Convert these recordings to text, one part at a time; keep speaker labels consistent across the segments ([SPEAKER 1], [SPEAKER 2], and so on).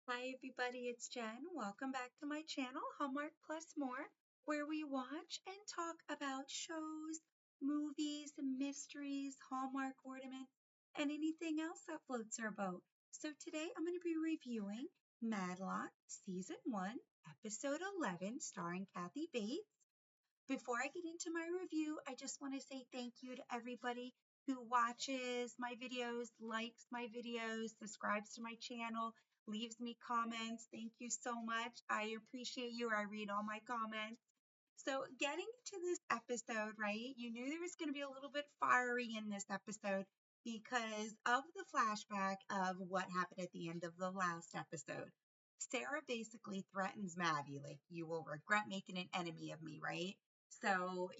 [SPEAKER 1] Hi, everybody, it's Jen. Welcome back to my channel, Hallmark Plus More, where we watch and talk about shows, movies, mysteries, Hallmark ornaments, and anything else that floats our boat. So, today I'm going to be reviewing Matlock Season 1, Episode 11, starring Kathy Bates. Before I get into my review, I just want to say thank you to everybody who watches my videos, likes my videos, subscribes to my channel, leaves me comments. Thank you so much. I appreciate you. I read all my comments. So, getting into this episode, right? You knew there was going to be a little bit fiery in this episode because of the flashback of what happened at the end of the last episode. Sarah basically threatens Maddie, like, you will regret making an enemy of me, right? So,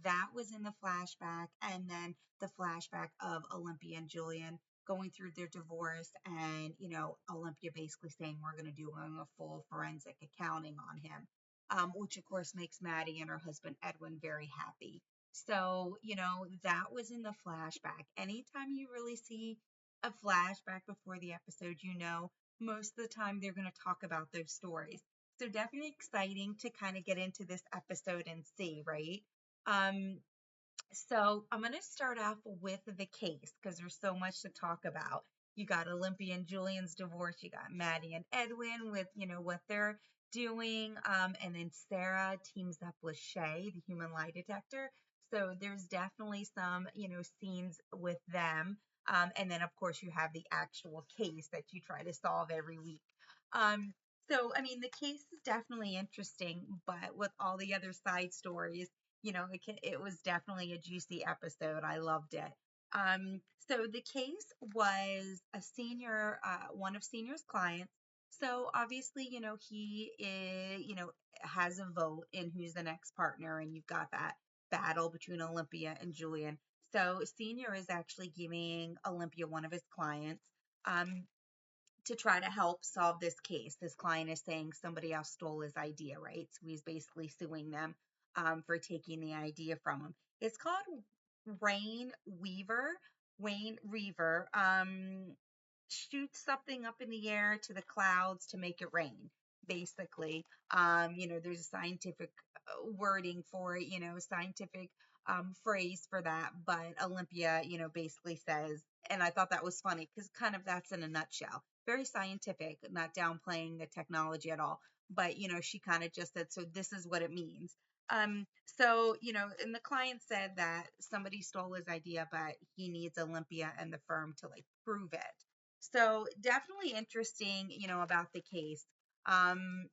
[SPEAKER 1] that was in the flashback. And then the flashback of Olympia and Julian going through their divorce and, Olympia basically saying, we're going to do a full forensic accounting on him, which of course makes Maddie and her husband Edwin very happy. So, that was in the flashback. Anytime you really see a flashback before the episode, most of the time they're going to talk about those stories. So definitely exciting to kind of get into this episode and see, right? Um, so I'm going to start off with the case because there's so much to talk about. You got Olympia and Julian's divorce. You got Maddie and Edwin with, what they're doing. And then Sarah teams up with Shay, the human lie detector. So there's definitely some, scenes with them. And then, of course, you have the actual case that you try to solve every week. So, I mean, the case is definitely interesting, but with all the other side stories, it was definitely a juicy episode. I loved it. Um, so the case was one of Senior's clients. So obviously, he is, has a vote in who's the next partner, and you've got that battle between Olympia and Julian. So Senior is actually giving Olympia one of his clients. Um, to try to help solve this case. This client is saying somebody else stole his idea, right? So he's basically suing them for taking the idea from him. It's called Rain Weaver. Wayne Reaver shoots something up in the air to the clouds to make it rain. Basically, there's a scientific wording for it, scientific phrase for that. But Olympia, basically says, and I thought that was funny because kind of that's in a nutshell. Very scientific, not downplaying the technology at all. But, she kind of just said, so this is what it means. So, and the client said that somebody stole his idea, but he needs Olympia and the firm to like prove it. So definitely interesting, about the case. Um,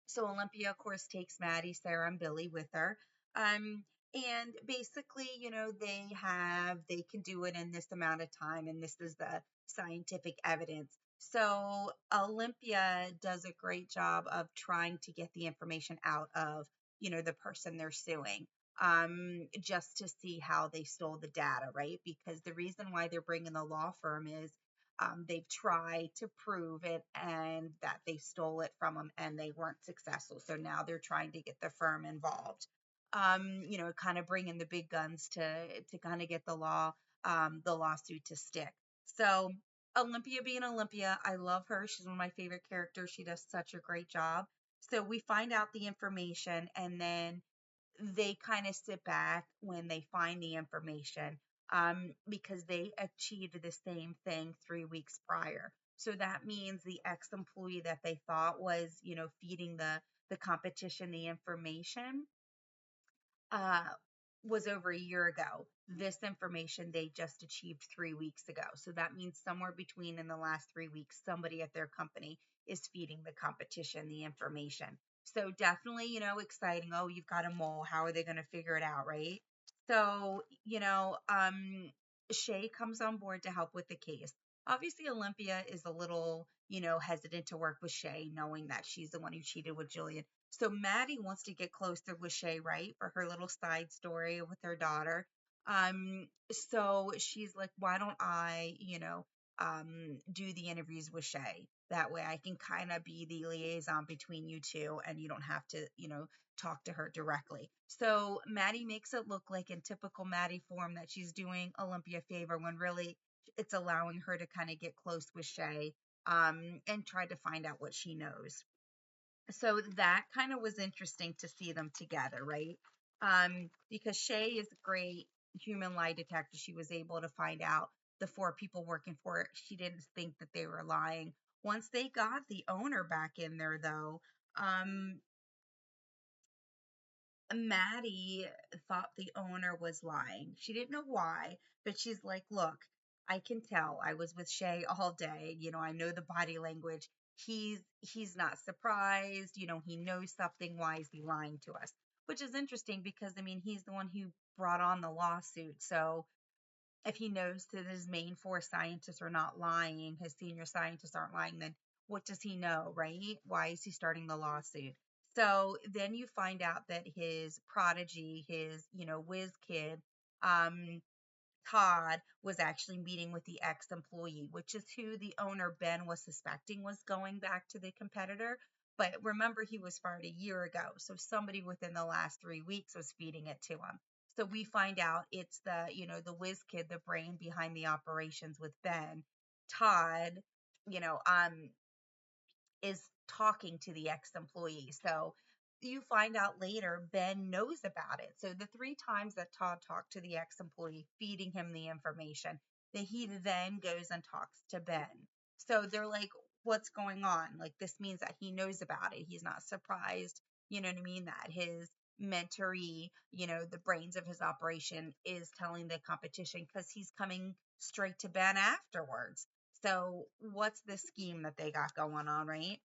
[SPEAKER 1] so Olympia, of course, takes Maddie, Sarah, and Billy with her. And basically, they can do it in this amount of time, and this is the scientific evidence. So Olympia does a great job of trying to get the information out of, the person they're suing, just to see how they stole the data, right? Because the reason why they're bringing the law firm is they've tried to prove it and that they stole it from them and they weren't successful. So now they're trying to get the firm involved. Kind of bringing the big guns to kind of get the lawsuit to stick. So Olympia being Olympia, I love her. She's one of my favorite characters. She does such a great job. So we find out the information and then they kind of sit back when they find the information, because they achieved the same thing 3 weeks prior. So that means the ex-employee that they thought was, feeding the competition the information, uh, was over a year ago. This information they just achieved 3 weeks ago. So that means somewhere between in the last 3 weeks, somebody at their company is feeding the competition the information. So definitely, exciting. Oh, you've got a mole. How are they going to figure it out, right? So, Shay comes on board to help with the case. Obviously, Olympia is a little, hesitant to work with Shay, knowing that she's the one who cheated with Julian. So Maddie wants to get closer with Shay, right, for her little side story with her daughter. So she's like, why don't I, do the interviews with Shay? That way I can kind of be the liaison between you two and you don't have to, talk to her directly. So Maddie makes it look like in typical Maddie form that she's doing Olympia a favor when really it's allowing her to kind of get close with Shay, and tried to find out what she knows. So that kind of was interesting to see them together, right? Because Shay is a great human lie detector. She was able to find out the four people working for it. She didn't think that they were lying. Once they got the owner back in there, though, Maddie thought the owner was lying. She didn't know why, but she's like, look, I can tell. I was with Shay all day. I know the body language. He's not surprised. He knows something. Why is he lying to us? Which is interesting because I mean he's the one who brought on the lawsuit. So if he knows that his main four scientists are not lying, his senior scientists aren't lying, then what does he know, right? Why is he starting the lawsuit? So then you find out that his prodigy, his, whiz kid, um, Todd was actually meeting with the ex-employee, which is who the owner Ben was suspecting was going back to the competitor. But remember, he was fired a year ago, so somebody within the last 3 weeks was feeding it to him. So we find out it's the whiz kid, the brain behind the operations with Ben. Todd, you know, um, is talking to the ex-employee. So you find out later Ben knows about it. So the 3 times that Todd talked to the ex-employee, feeding him the information, that he then goes and talks to Ben. So they're like, what's going on? Like, this means that he knows about it. He's not surprised, you know what I mean? That his mentoree, the brains of his operation, is telling the competition because he's coming straight to Ben afterwards. So what's the scheme that they got going on, right?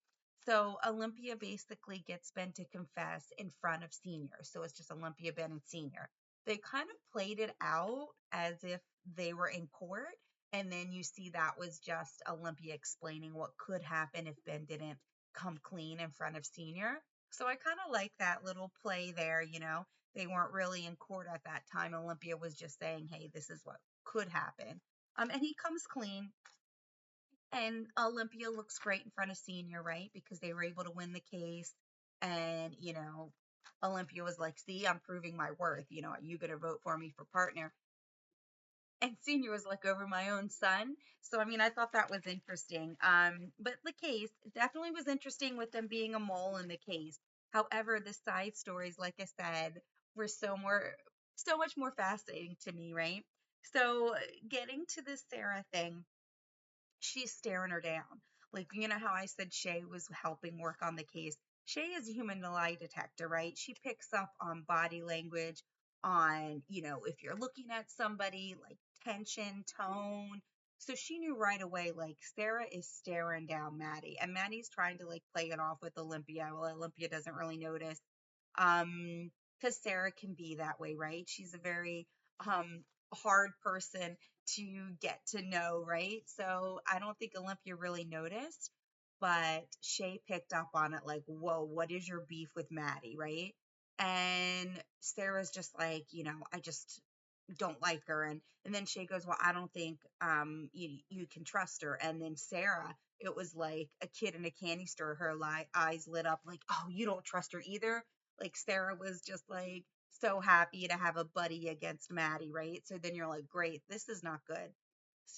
[SPEAKER 1] So Olympia basically gets Ben to confess in front of Senior. So it's just Olympia, Ben, and Senior. They kind of played it out as if they were in court. And then you see that was just Olympia explaining what could happen if Ben didn't come clean in front of Senior. So I kind of like that little play there. They weren't really in court at that time. Olympia was just saying, hey, this is what could happen. And he comes clean. And Olympia looks great in front of Senior, right? Because they were able to win the case. And, Olympia was like, see, I'm proving my worth. Are you going to vote for me for partner? And Senior was like, over my own son. So, I mean, I thought that was interesting. But the case definitely was interesting with them being a mole in the case. However, the side stories, like I said, were so much more fascinating to me, right? So, getting to the Sarah thing, she's staring her down. Like, how I said Shay was helping work on the case? Shay is a human lie detector, right? She picks up on body language, on, if you're looking at somebody, like tension, tone. So she knew right away, like, Sarah is staring down Maddie, and Maddie's trying to, like, play it off with Olympia. Well, Olympia doesn't really notice. Because Sarah can be that way, right? She's a very hard person to get to know, right? So I don't think Olympia really noticed, but Shay picked up on it like, whoa, what is your beef with Maddie, right? And Sarah's just like, I just don't like her. And then Shay goes, well, I don't think you can trust her. And then Sarah, it was like a kid in a candy store. Her eyes lit up like, oh, you don't trust her either. Like Sarah was just like so happy to have a buddy against Maddie, right? So then you're like, great, this is not good.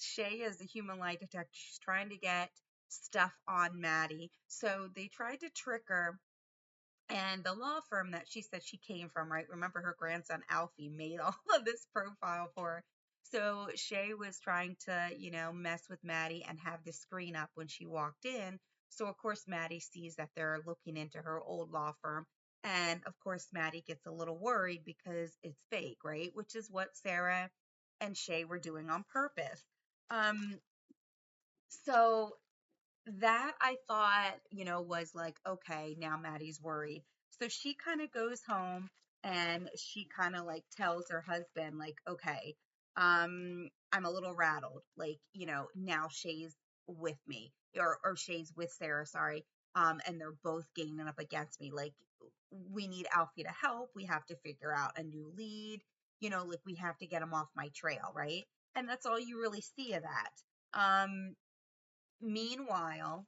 [SPEAKER 1] Shay is a human lie detector. She's trying to get stuff on Maddie. So they tried to trick her, and the law firm that she said she came from, right? Remember, her grandson Alfie made all of this profile for her. So Shay was trying to, mess with Maddie and have the screen up when she walked in. So of course Maddie sees that they're looking into her old law firm. And of course Maddie gets a little worried because it's fake, right? Which is what Sarah and Shay were doing on purpose. Um, so that I thought, was like, okay, now Maddie's worried. So she kind of goes home and she kind of like tells her husband, like, okay, I'm a little rattled. Like, now Shay's with me, or Shay's with Sarah, sorry. And they're both ganging up against me. Like, we need Alfie to help. We have to figure out a new lead. Like we have to get him off my trail, right? And that's all you really see of that. Meanwhile,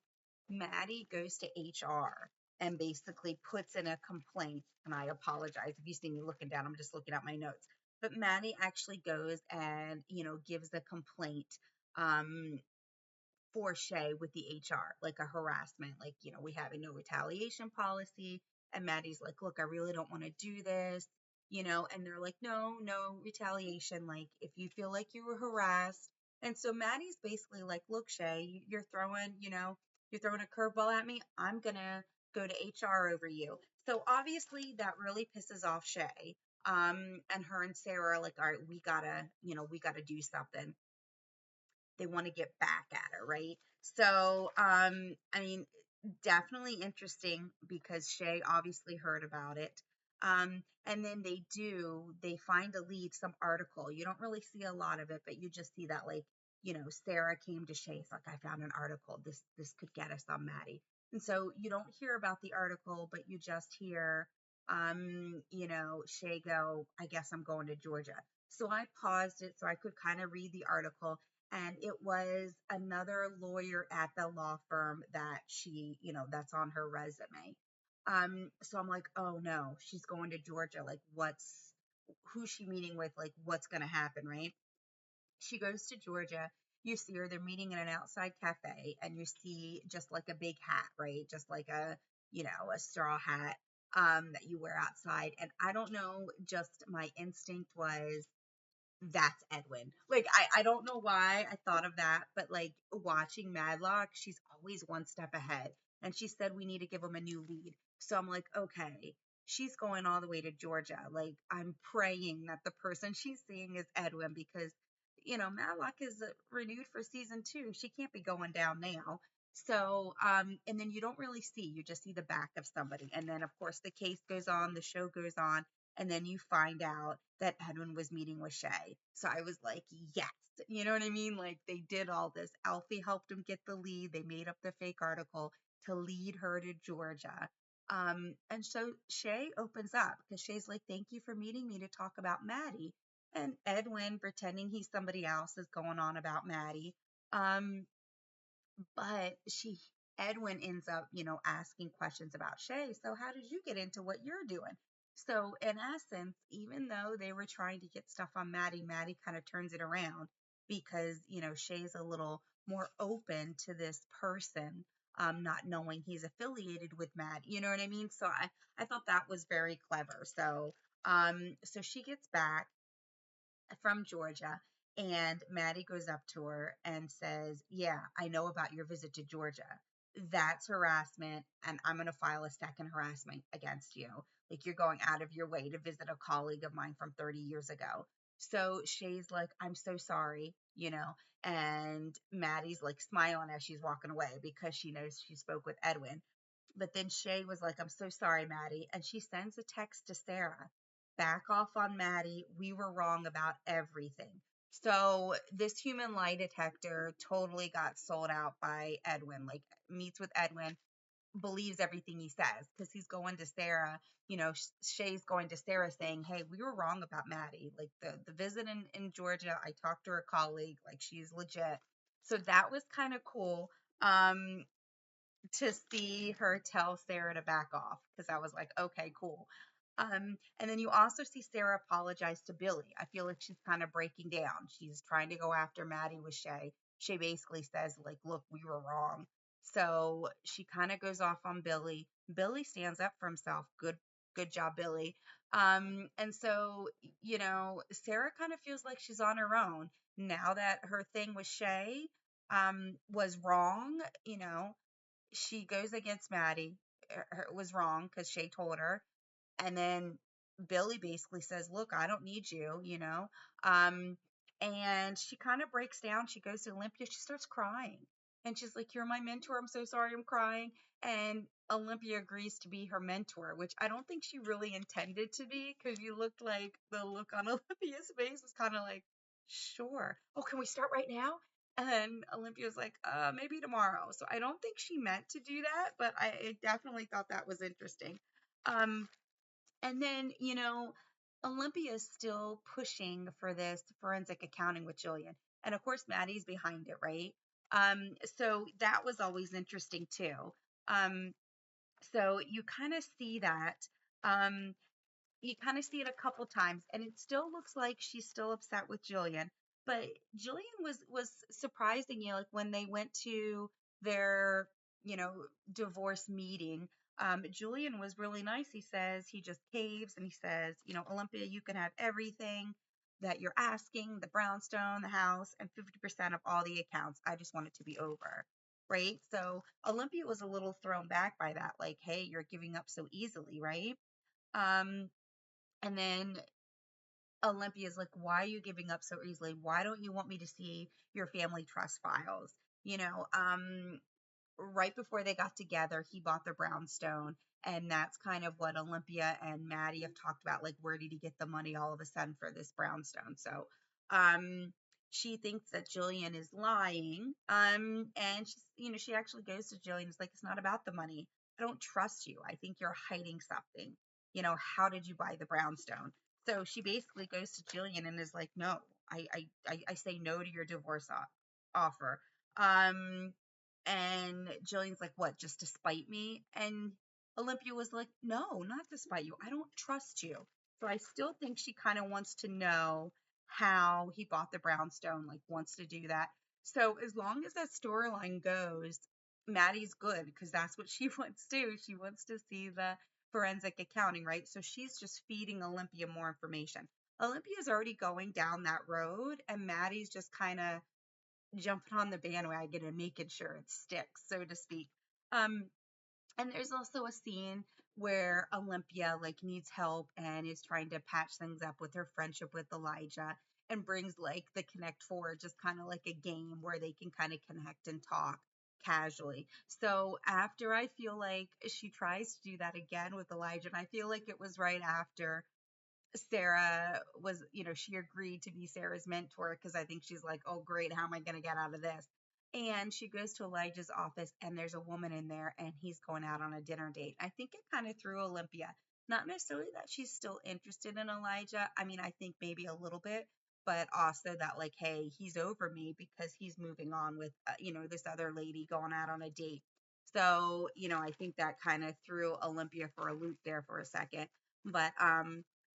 [SPEAKER 1] Maddie goes to HR and basically puts in a complaint. And I apologize if you see me looking down, I'm just looking at my notes. But Maddie actually goes and, gives a complaint. Um, for Shay with the HR, like a harassment, like, we have a no retaliation policy. And Maddie's like, look, I really don't want to do this, and they're like, no, no retaliation. Like, if you feel like you were harassed. And so Maddie's basically like, look, Shay, you're throwing a curveball at me. I'm going to go to HR over you. So obviously that really pisses off Shay. And her and Sarah are like, all right, we gotta do something. They want to get back at her, right? So, I mean, definitely interesting because Shay obviously heard about it. And then they find a lead, some article. You don't really see a lot of it, but you just see that, like, Sarah came to Shay's like, I found an article. This could get us on Maddie. And so you don't hear about the article, but you just hear, Shay go, I guess I'm going to Georgia. So I paused it so I could kind of read the article, and it was another lawyer at the law firm that that's on her resume. So I'm like, oh no, she's going to Georgia. Like, who's she meeting with? Like, what's going to happen, right? She goes to Georgia. You see her, they're meeting in an outside cafe, and you see just like a big hat, right? Just like a straw hat that you wear outside. And I don't know, just my instinct was, that's Edwin. Like, I don't know why I thought of that, but like watching Madlock, she's always one step ahead. And she said we need to give him a new lead. So I'm like, okay, she's going all the way to Georgia. Like, I'm praying that the person she's seeing is Edwin because, Madlock is renewed for season 2. She can't be going down now. So, and then you don't really see, you just see the back of somebody. And then, of course, the case goes on, the show goes on, and then you find out that Edwin was meeting with Shay. So I was like, yes. You know what I mean? Like, they did all this. Alfie helped him get the lead. They made up the fake article to lead her to Georgia. And so Shay opens up because Shay's like, thank you for meeting me to talk about Maddie. And Edwin, pretending he's somebody else, is going on about Maddie. Um, but Edwin ends up, asking questions about Shay. So how did you get into what you're doing? So in essence, even though they were trying to get stuff on Maddie, Maddie kind of turns it around because, Shay's a little more open to this person, not knowing he's affiliated with Maddie. You know what I mean? So I thought that was very clever. So she gets back from Georgia. And Maddie goes up to her and says, yeah, I know about your visit to Georgia. That's harassment, and I'm going to file a second harassment against you. Like, you're going out of your way to visit a colleague of mine from 30 years ago. So Shay's like, I'm so sorry, and Maddie's like smiling as she's walking away because she knows she spoke with Edwin. But then Shay was like, I'm so sorry, Maddie. And she sends a text to Sarah, back off on Maddie. We were wrong about everything. So this human lie detector totally got sold out by Edwin, like meets with Edwin, believes everything he says because he's going to Sarah. Shay's going to Sarah saying, hey, we were wrong about Maddie. Like the visit in Georgia, I talked to her colleague, like she's legit. So that was kind of cool. To see her tell Sarah to back off because I was like, okay, cool. And then you also see Sarah apologize to Billy. I feel like she's kind of breaking down. She's trying to go after Maddie with Shay. Shay basically says, like, look, we were wrong. So she kind of goes off on Billy. Billy stands up for himself. Good job, Billy. And so, Sarah kind of feels like she's on her own now that her thing with Shay was wrong. She goes against Maddie. It was wrong because Shay told her. And then Billy basically says, look, I don't need you, Um, and she kind of breaks down. She goes to Olympia. She starts crying. And she's like, you're my mentor. I'm so sorry I'm crying. And Olympia agrees to be her mentor, which I don't think she really intended to be because you looked like the look on Olympia's face was kind of like, sure. Oh, can we start right now? And Olympia's like, maybe tomorrow. So I don't think she meant to do that, but I definitely thought that was interesting. Um, and then, Olympia is still pushing for this forensic accounting with Jillian. And of course, Maddie's behind it, right? So that was always interesting too. Um, so you kind of see that. You kind of see it a couple times, and it still looks like she's still upset with Jillian. But Jillian was surprising, like when they went to their, you know, divorce meeting. Julian was really nice. He says he just caves and he says, Olympia, you can have everything that you're asking, the brownstone, the house, and 50% of all the accounts. I just want it to be over. Right. So Olympia was a little thrown back by that, like, hey, you're giving up so easily, right? Um, and then Olympia's like, why are you giving up so easily? Why don't you want me to see your family trust files? You know, right before they got together, he bought the brownstone. And that's kind of what Olympia and Maddie have talked about. Like, where did he get the money all of a sudden for this brownstone? So, um, she thinks that Jillian is lying. And she's, she actually goes to Jillian. It's like, it's not about the money. I don't trust you. I think you're hiding something. How did you buy the brownstone? So she basically goes to Jillian and is like, no, I say no to your divorce offer. Um, and Jillian's like, what, just to spite me? And Olympia was like, no, not to spite you. I don't trust you. So I still think she kind of wants to know how he bought the brownstone, like wants to do that. So as long as that storyline goes, Maddie's good because that's what she wants to do. She wants to see the forensic accounting, right? So she's just feeding Olympia more information. Olympia's already going down that road, and Maddie's just kind of jumping on the bandwagon and making sure it sticks, so to speak. Um, and there's also a scene where Olympia like needs help and is trying to patch things up with her friendship with Elijah and brings like the Connect Four, just kind of like a game where they can kind of connect and talk casually. So after I feel like she tries to do that again with Elijah, and I feel like it was right after Sarah was, she agreed to be Sarah's mentor because I think she's like, oh, great, how am I going to get out of this? And she goes to Elijah's office and there's a woman in there and he's going out on a dinner date. I think it kind of threw Olympia. Not necessarily that she's still interested in Elijah. I mean, I think maybe a little bit, but also that, like, hey, he's over me because he's moving on with, this other lady going out on a date. So, I think that kind of threw Olympia for a loop there for a second. But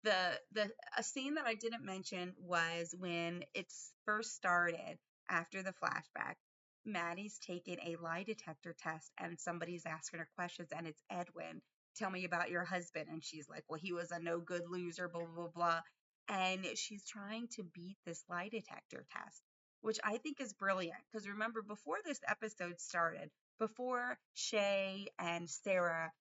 [SPEAKER 1] the a scene that I didn't mention was when it's first started after the flashback. Maddie's taking a lie detector test and somebody's asking her questions and it's Edwin. Tell me about your husband. And she's like, well, he was a no good loser, blah, blah, blah. And she's trying to beat this lie detector test, which I think is brilliant. Because remember, before this episode started, before Shay and Sarah,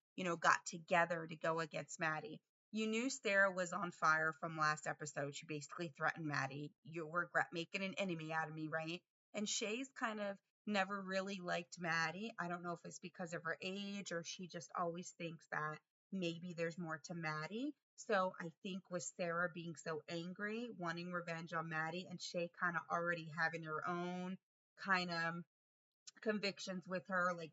[SPEAKER 1] got together to go against Maddie, you knew Sarah was on fire from last episode. She basically threatened Maddie. You were making an enemy out of me, right? And Shay's kind of never really liked Maddie. I don't know if it's because of her age or she just always thinks that maybe there's more to Maddie. So I think with Sarah being so angry, wanting revenge on Maddie, and Shay kind of already having her own kind of convictions with her, like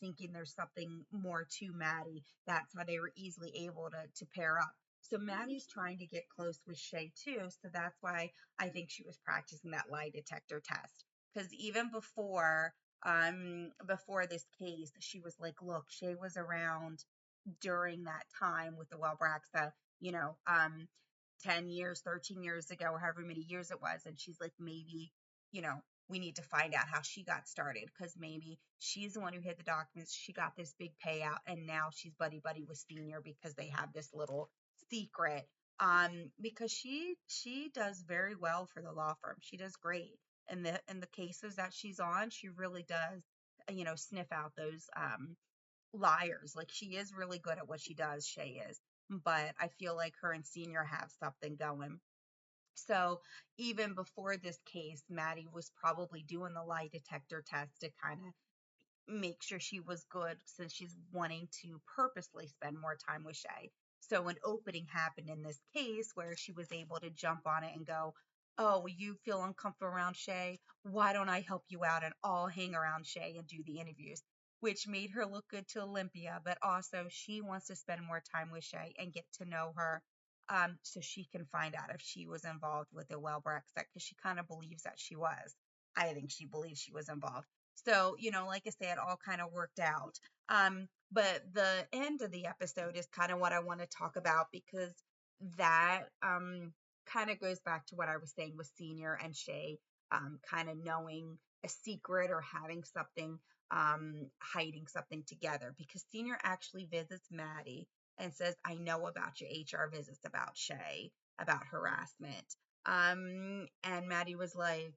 [SPEAKER 1] thinking there's something more to Maddie. That's how they were easily able to pair up. So Maddie's trying to get close with Shay too. So that's why I think she was practicing that lie detector test. Because even before this case, she was like, look, Shay was around during that time with the Wellbraxa, you know, um, 10 years, 13 years ago, however many years it was. And she's like, maybe, you know, we need to find out how she got started because maybe she's the one who hid the documents. She got this big payout and now she's buddy buddy with Senior because they have this little secret. Because she does very well for the law firm. She does great. In the cases that she's on, she really does, sniff out those liars. Like she is really good at what she does, Shay is. But I feel like her and Senior have something going. So even before this case, Maddie was probably doing the lie detector test to kind of make sure she was good since she's wanting to purposely spend more time with Shay. So an opening happened in this case where she was able to jump on it and go, oh, you feel uncomfortable around Shay? Why don't I help you out and I'll hang around Shay and do the interviews? Which made her look good to Olympia, but also she wants to spend more time with Shay and get to know her, so she can find out if she was involved with the Wellbrook because she kind of believes that she was. I think she believes she was involved. So, like I said, it all kind of worked out. But the end of the episode is kind of what I want to talk about because that kind of goes back to what I was saying with Senior and Shay, kind of knowing a secret or having something, hiding something together, because Senior actually visits Maddie and says, I know about your HR visits about Shay, about harassment. And Maddie was like,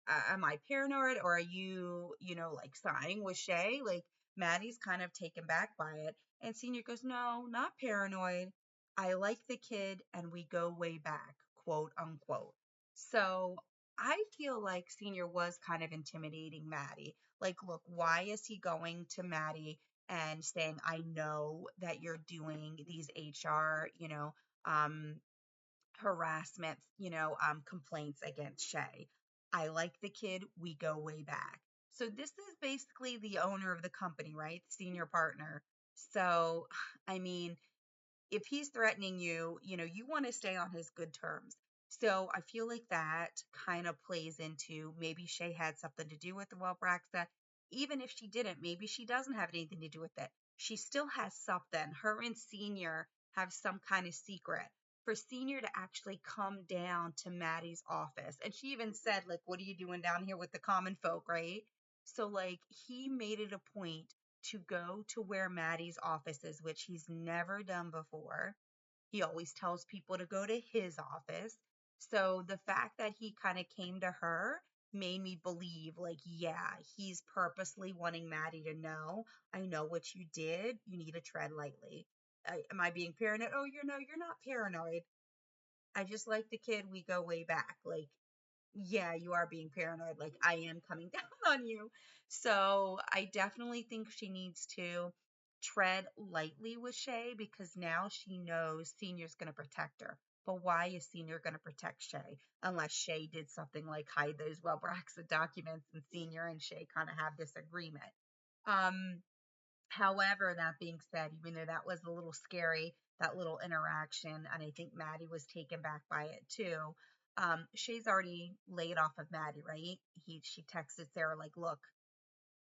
[SPEAKER 1] am I paranoid, or are you, like siding with Shay? Like, Maddie's kind of taken back by it. And Senior goes, no, not paranoid. I like the kid and we go way back, quote unquote. So I feel like Senior was kind of intimidating Maddie. Like, look, why is he going to Maddie and saying, I know that you're doing these HR, um, harassment, complaints against Shay. I like the kid. We go way back. So this is basically the owner of the company, right? Senior partner. So, I mean, if he's threatening you, you want to stay on his good terms. So I feel like that kind of plays into maybe Shay had something to do with the Wellbraxa. Even if she didn't, maybe she doesn't have anything to do with it. She still has something. Her and Senior have some kind of secret. For Senior to actually come down to Maddie's office. And she even said, like, what are you doing down here with the common folk, right? So, like, he made it a point to go to where Maddie's office is, which he's never done before. He always tells people to go to his office. So the fact that he kind of came to her made me believe, like, yeah, he's purposely wanting Maddie to know, I know what you did. You need to tread lightly. Am I being paranoid? Oh, you're not paranoid. I just like the kid. We go way back. Like, yeah, you are being paranoid. Like, I am coming down on you. So I definitely think she needs to tread lightly with Shay, because now she knows Senior's going to protect her. But why is Senior going to protect Shay unless Shay did something like hide those Wellbraxa documents and Senior and Shay kind of have this agreement? Um, However, that being said, even though that was a little scary, that little interaction, and I think Maddie was taken back by it too. Shay's already laid off of Maddie, right? She texted Sarah like, "Look,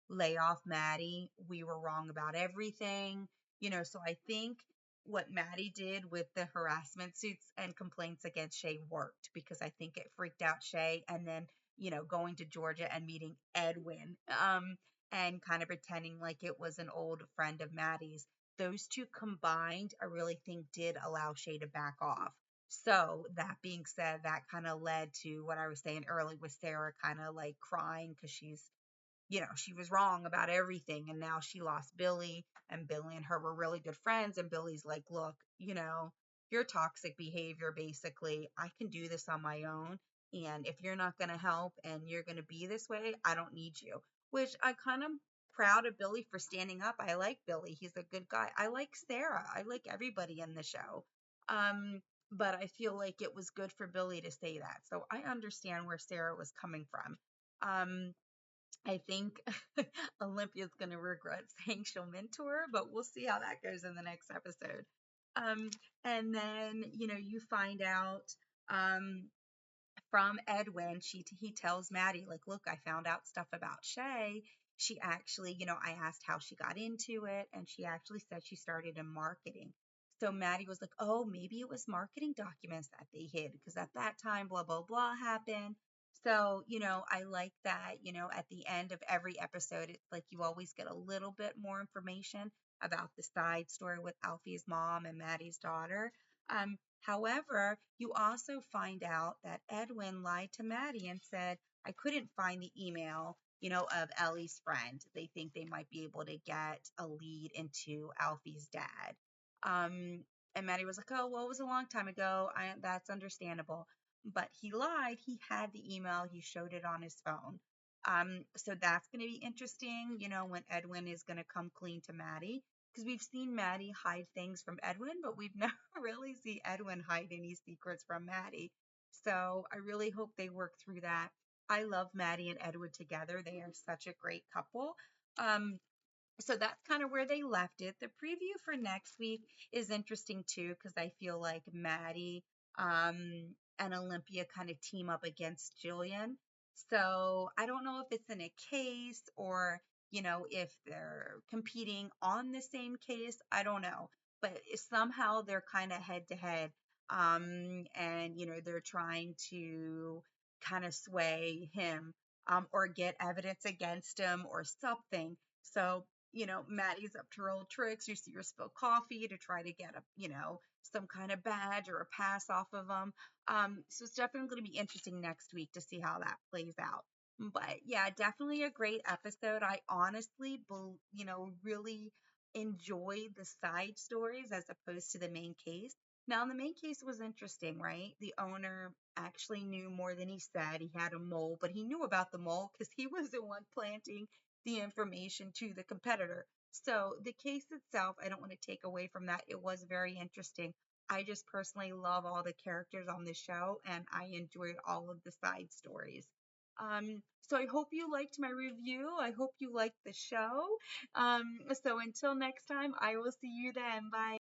[SPEAKER 1] lay off Maddie. We were wrong about everything." So I think what Maddie did with the harassment suits and complaints against Shay worked, because I think it freaked out Shay. And then, going to Georgia and meeting Edwin, and kind of pretending like it was an old friend of Maddie's. Those two combined, I really think did allow Shay to back off. So that being said, that kind of led to what I was saying early with Sarah kind of like crying because she was wrong about everything. And now she lost Billy, and Billy and her were really good friends. And Billy's like, look, your toxic behavior, basically, I can do this on my own. And if you're not going to help and you're going to be this way, I don't need you. Which I kind of proud of Billy for standing up. I like Billy. He's a good guy. I like Sarah. I like everybody in the show. Um, but I feel like it was good for Billy to say that. So I understand where Sarah was coming from. I think Olympia's going to regret saying she'll mentor her, but we'll see how that goes in the next episode. Um, and then, you find out, um, from Edwin, he tells Maddie, like, look, I found out stuff about Shay. She actually, I asked how she got into it, and she actually said she started in marketing. So Maddie was like, oh, maybe it was marketing documents that they hid, because at that time, blah, blah, blah happened. So, I like that, at the end of every episode, it's like you always get a little bit more information about the side story with Alfie's mom and Maddie's daughter. However, you also find out that Edwin lied to Maddie and said, I couldn't find the email, of Ellie's friend. They think they might be able to get a lead into Alfie's dad. And Maddie was like, oh, well, it was a long time ago. That's understandable. But he lied. He had the email. He showed it on his phone. So that's going to be interesting, when Edwin is going to come clean to Maddie, because we've seen Maddie hide things from Edwin, but we've never really seen Edwin hide any secrets from Maddie. So I really hope they work through that. I love Maddie and Edwin together. They are such a great couple. Um, so that's kind of where they left it. The preview for next week is interesting too, because I feel like Maddie, and Olympia kind of team up against Jillian. So I don't know if it's in a case, or, if they're competing on the same case. I don't know. But somehow they're kind of head to head. And they're trying to kind of sway him, or get evidence against him or something. So, Maddie's up to her old tricks. You see her spill coffee to try to get some kind of badge or a pass off of him. So it's definitely going to be interesting next week to see how that plays out. But yeah, definitely a great episode. I honestly, really enjoyed the side stories as opposed to the main case. Now, the main case was interesting, right? The owner actually knew more than he said. He had a mole, but he knew about the mole because he was the one planting the information to the competitor. So the case itself, I don't want to take away from that. It was very interesting. I just personally love all the characters on the show, and I enjoyed all of the side stories. So I hope you liked my review. I hope you liked the show. So until next time, I will see you then. Bye.